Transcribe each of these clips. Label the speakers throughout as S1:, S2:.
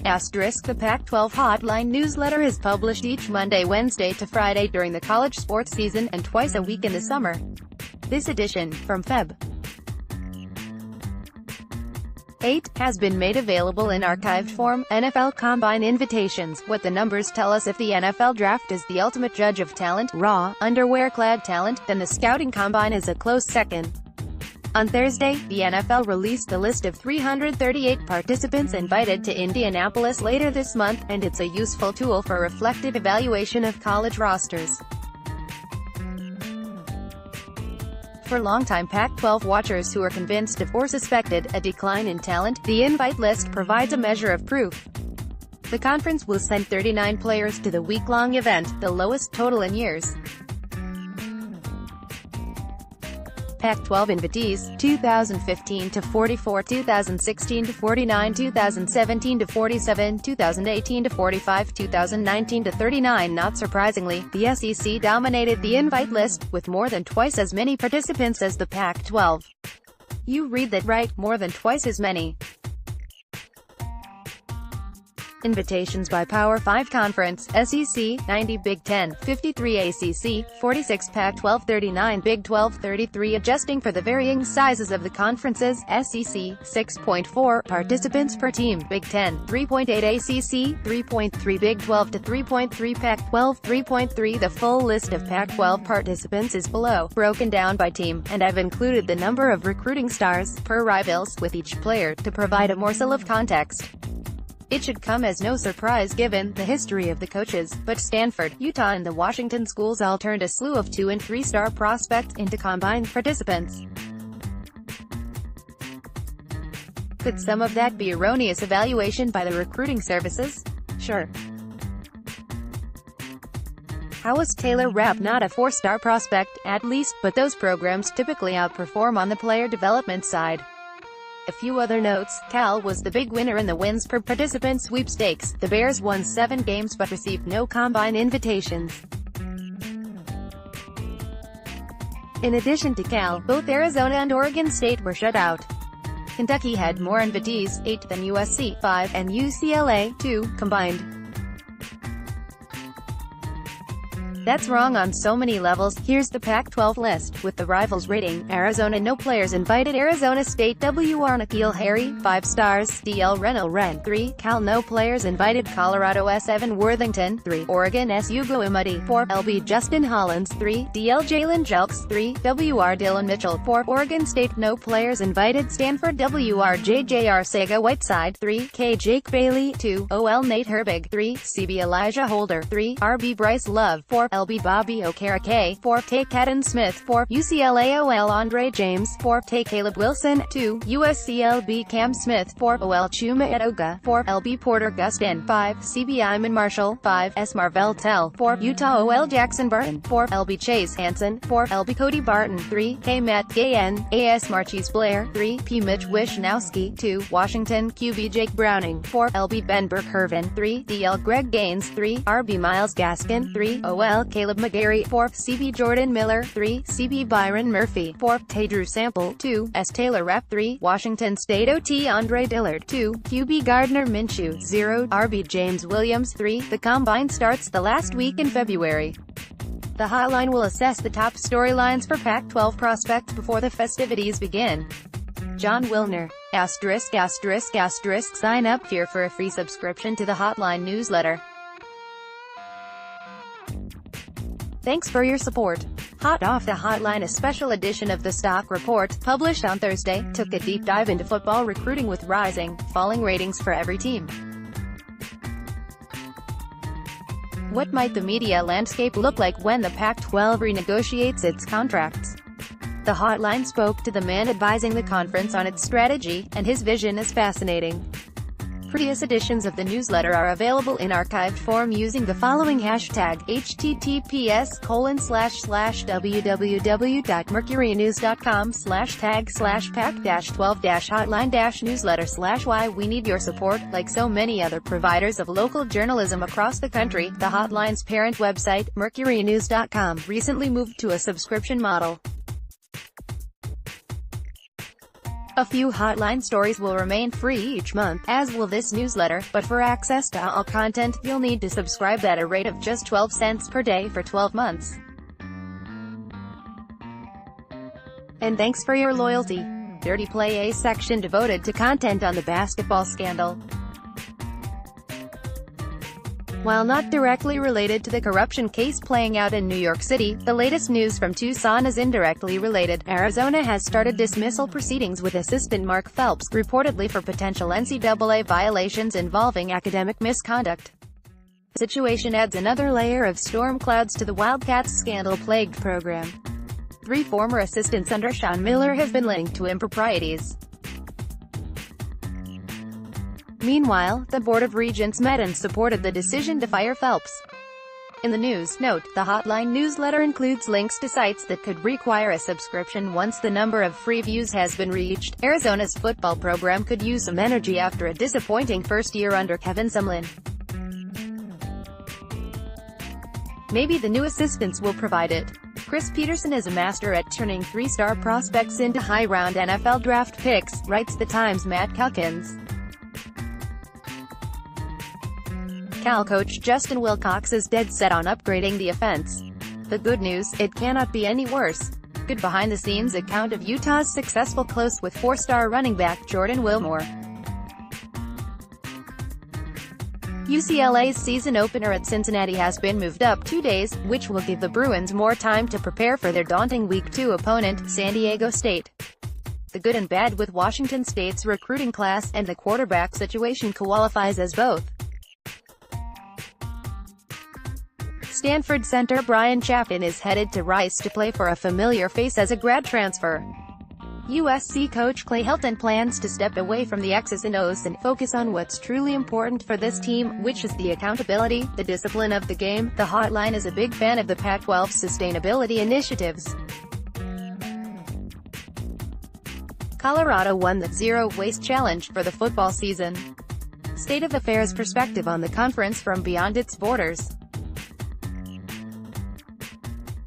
S1: The Pac-12 Hotline newsletter is published each Monday, Wednesday to Friday during the college sports season, and twice a week in the summer. This edition, from Feb. 8, has been made available in archived form. NFL Combine invitations. What the numbers tell us. If the NFL Draft is the ultimate judge of talent, raw, underwear-clad talent, then the Scouting Combine is a close second. On Thursday, the NFL released a list of 338 participants invited to Indianapolis later this month, and it's a useful tool for reflective evaluation of college rosters. For longtime Pac-12 watchers who are convinced of or suspected a decline in talent, the invite list provides a measure of proof. The conference will send 39 players to the week-long event, the lowest total in years. Pac-12 invitees: 2015 to 44, 2016 to 49, 2017 to 47, 2018 to 45, 2019 to 39. Not surprisingly, the SEC dominated the invite list, with more than twice as many participants as the Pac-12. You read that right, more than twice as many. Invitations by Power 5 Conference: SEC, 90, Big Ten, 53, ACC, 46, Pac-12, 39, Big 12, 33. Adjusting for the varying sizes of the conferences, SEC, 6.4 participants per team, Big Ten, 3.8, ACC, 3.3, Big 12 to 3.3, Pac-12, 3.3. The full list of Pac-12 participants is below, broken down by team, and I've included the number of recruiting stars, per rivals, with each player, to provide a morsel of context. It should come as no surprise given the history of the coaches, but Stanford, Utah and the Washington schools all turned a slew of 2- and 3-star prospects into combine participants. Could some of that be erroneous evaluation by the recruiting services? Sure. How is Taylor Rapp not a 4-star prospect, at least, but those programs typically outperform on the player development side. A few other notes: Cal was the big winner in the wins per participant sweepstakes. The Bears won 7 games but received no combine invitations. In addition to Cal, both Arizona and Oregon State were shut out. Kentucky had more invitees, 8 than USC, 5, and UCLA, 2, combined. That's wrong on so many levels. Here's the Pac-12 list, with the rivals rating: Arizona, no players invited. Arizona State, WR N'Keal Harry, 5 stars. DL Reno Ren, 3. Cal, no players invited. Colorado S. Evan Worthington, 3. Oregon S. Ugo Imudi, 4. LB Justin Hollins, 3. DL Jalen Jelks, 3. WR Dylan Mitchell, 4. Oregon State, no players invited. Stanford, WR JJ Arcega Whiteside, 3. K. Jake Bailey, 2. OL Nate Herbig, 3. CB Elijah Holder, 3. RB Bryce Love, 4. LB Bobby Okereke, 4. Tay Caden Smith, 4. UCLA OL Andre James, 4. Tay Caleb Wilson, 2. USC LB Cam Smith, 4. OL Chuma Edoga, 4. LB Porter Gustin, 5. CB Iman Marshall, 5. S. Marvell Tell, 4. Utah OL Jackson Burton, 4. LB Chase Hansen, 4. LB Cody Barton, 3. K. Matt Gayen, AS Marchese Blair, 3. P. Mitch Wishnowski, 2. Washington QB Jake Browning, 4. LB Ben Burke-Hervin, 3. DL Greg Gaines, 3. RB Miles Gaskin, 3. OL Caleb McGarry, 4. CB Jordan Miller, 3. CB Byron Murphy, 4. Tay Drew Sample, 2. S. Taylor Rapp, 3. Washington State OT Andre Dillard, 2. QB Gardner Minshew, 0. RB James Williams, 3. The Combine starts the last week in February. The Hotline will assess the top storylines for Pac-12 prospects before the festivities begin. John Wilner. *****. Sign up here for a free subscription to the Hotline newsletter. Thanks for your support. Hot Off the Hotline, a special edition of the Stock Report, published on Thursday, took a deep dive into football recruiting with rising, falling ratings for every team. What might the media landscape look like when the Pac-12 renegotiates its contracts? The Hotline spoke to the man advising the conference on its strategy, and his vision is fascinating. Previous editions of the newsletter are available in archived form using the following hashtag: https://www.mercurynews.com/tag/pac-12-hotline-newsletter/why. We need your support. Like so many other providers of local journalism across the country, the Hotline's parent website, mercurynews.com, recently moved to a subscription model. A few Hotline stories will remain free each month, as will this newsletter, but for access to all content, you'll need to subscribe at a rate of just 12 cents per day for 12 months. And thanks for your loyalty. Dirty Play, a section devoted to content on the basketball scandal. While not directly related to the corruption case playing out in New York City, the latest news from Tucson is indirectly related. Arizona has started dismissal proceedings with assistant Mark Phelps, reportedly for potential NCAA violations involving academic misconduct. The situation adds another layer of storm clouds to the Wildcats' scandal-plagued program. 3 former assistants under Sean Miller have been linked to improprieties. Meanwhile, the Board of Regents met and supported the decision to fire Phelps. In the news, note, the Hotline newsletter includes links to sites that could require a subscription once the number of free views has been reached. Arizona's football program could use some energy after a disappointing first year under Kevin Sumlin. Maybe the new assistants will provide it. Chris Peterson is a master at turning 3-star prospects into high-round NFL draft picks, writes The Times' Matt Calkins. Cal coach Justin Wilcox is dead set on upgrading the offense. The good news, it cannot be any worse. Good behind-the-scenes account of Utah's successful close with 4-star running back Jordan Wilmore. UCLA's season opener at Cincinnati has been moved up 2 days, which will give the Bruins more time to prepare for their daunting Week 2 opponent, San Diego State. The good and bad with Washington State's recruiting class, and the quarterback situation qualifies as both. Stanford center Brian Chaffin is headed to Rice to play for a familiar face as a grad transfer. USC coach Clay Helton plans to step away from the X's and O's and focus on what's truly important for this team, which is the accountability, the discipline of the game. The Hotline is a big fan of the Pac-12 sustainability initiatives. Colorado won the Zero Waste Challenge for the football season. State of Affairs perspective on the conference from beyond its borders.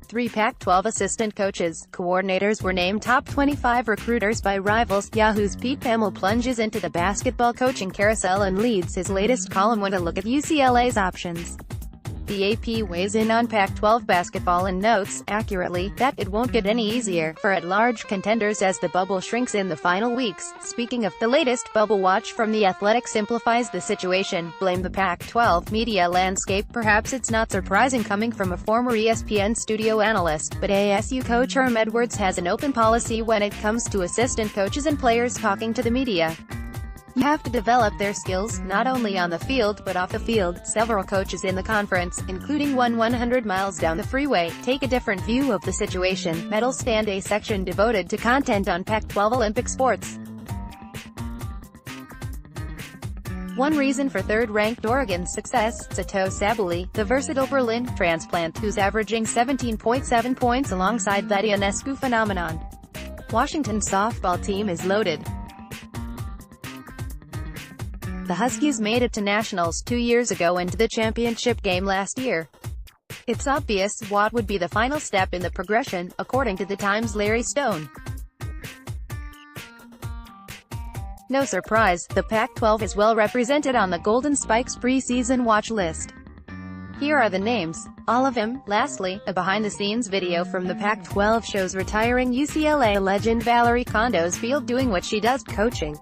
S1: 3 Pac-12 assistant coordinators were named top 25 recruiters by Rivals. Yahoo's Pete Thamel plunges into the basketball coaching carousel and leads his latest column with a look at UCLA's options. The AP weighs in on Pac-12 basketball and notes, accurately, that it won't get any easier for at-large contenders as the bubble shrinks in the final weeks. Speaking of the latest bubble watch from The Athletic simplifies the situation, blame the Pac-12 media landscape. Perhaps it's not surprising coming from a former ESPN studio analyst, but ASU coach Herm Edwards has an open policy when it comes to assistant coaches and players talking to the media. You have to develop their skills, not only on the field, but off the field. Several coaches in the conference, including one 100 miles down the freeway, take a different view of the situation. Medal stand, a section devoted to content on Pac-12 Olympic sports. One reason for third-ranked Oregon's success, Sato Sabuli, the versatile Berlin transplant who's averaging 17.7 points alongside that Ionescu phenomenon. Washington's softball team is loaded. The Huskies made it to nationals 2 years ago and to the championship game last year. It's obvious what would be the final step in the progression, according to The Times' Larry Stone. No surprise, the Pac-12 is well represented on the Golden Spikes preseason watch list. Here are the names. All of them. Lastly, a behind-the-scenes video from the Pac-12 shows retiring UCLA legend Valerie Kondo's field doing what she does, coaching.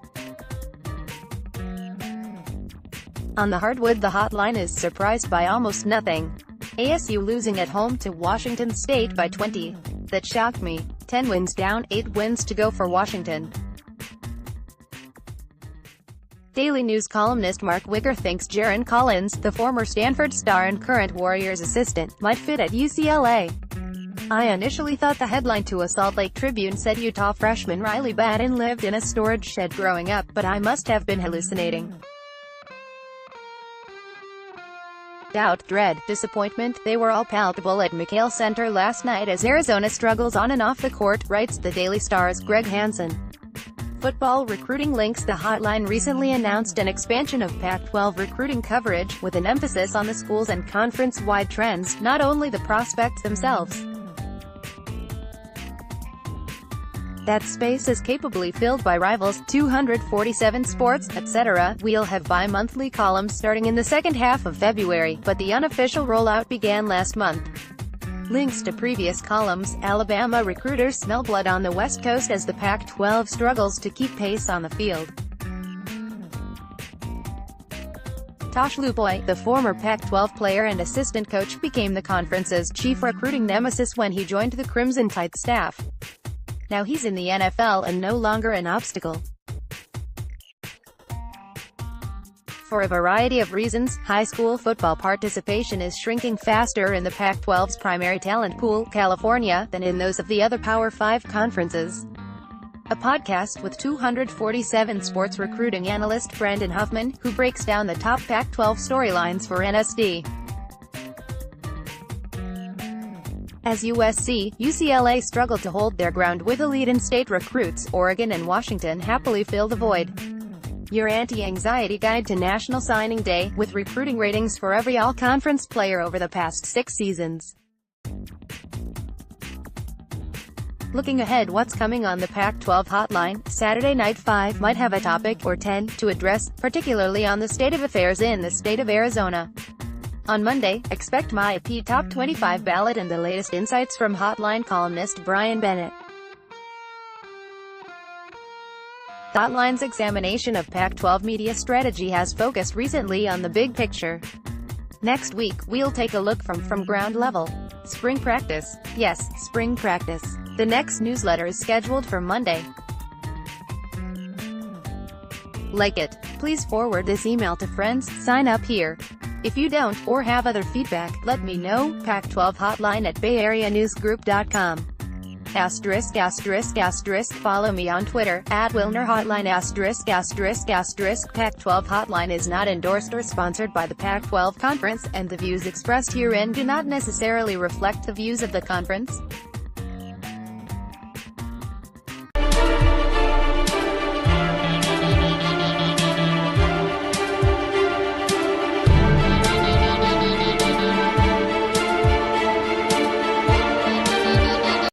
S1: On the hardwood, the Hotline is surprised by almost nothing. ASU losing at home to Washington State by 20. That shocked me. 10 wins down, 8 wins to go for Washington. Daily News columnist Mark Wicker thinks Jaron Collins, the former Stanford star and current Warriors assistant, might fit at UCLA. I initially thought the headline to a Salt Lake Tribune said Utah freshman Riley Batten lived in a storage shed growing up, but I must have been hallucinating. Doubt, dread, disappointment, they were all palpable at McKale Center last night as Arizona struggles on and off the court, writes the Daily Star's Greg Hansen. Football recruiting links. The Hotline recently announced an expansion of Pac-12 recruiting coverage, with an emphasis on the schools and conference-wide trends, not only the prospects themselves. That space is capably filled by rivals, 247 sports, etc. We'll have bi-monthly columns starting in the second half of February, but the unofficial rollout began last month. Links to previous columns. Alabama recruiters smell blood on the West Coast as the Pac-12 struggles to keep pace on the field. Tosh Lupoy, the former Pac-12 player and assistant coach, became the conference's chief recruiting nemesis when he joined the Crimson Tide staff. Now he's in the NFL and no longer an obstacle. For a variety of reasons, high school football participation is shrinking faster in the Pac-12's primary talent pool, California, than in those of the other Power 5 conferences. A podcast with 247 sports recruiting analyst Brendan Huffman, who breaks down the top Pac-12 storylines for NSD. As USC, UCLA struggle to hold their ground with elite in-state recruits, Oregon and Washington happily fill the void. Your anti-anxiety guide to National Signing Day, with recruiting ratings for every all-conference player over the past 6 seasons. Looking ahead, what's coming on the Pac-12 Hotline? Saturday Night 5 might have a topic or 10 to address, particularly on the state of affairs in the state of Arizona. On Monday, expect my IP Top 25 ballot and the latest insights from Hotline columnist Brian Bennett. The Hotline's examination of Pac-12 media strategy has focused recently on the big picture. Next week, we'll take a look from ground level. Spring practice. Yes, spring practice. The next newsletter is scheduled for Monday. Like it. Please forward this email to friends. Sign up here. If you don't, or have other feedback, let me know. Pac-12 Hotline at BayAreaNewsGroup.com. *****. Follow me on Twitter, @WilnerHotline *****. Pac-12 Hotline is not endorsed or sponsored by the Pac-12 Conference, and the views expressed herein do not necessarily reflect the views of the conference.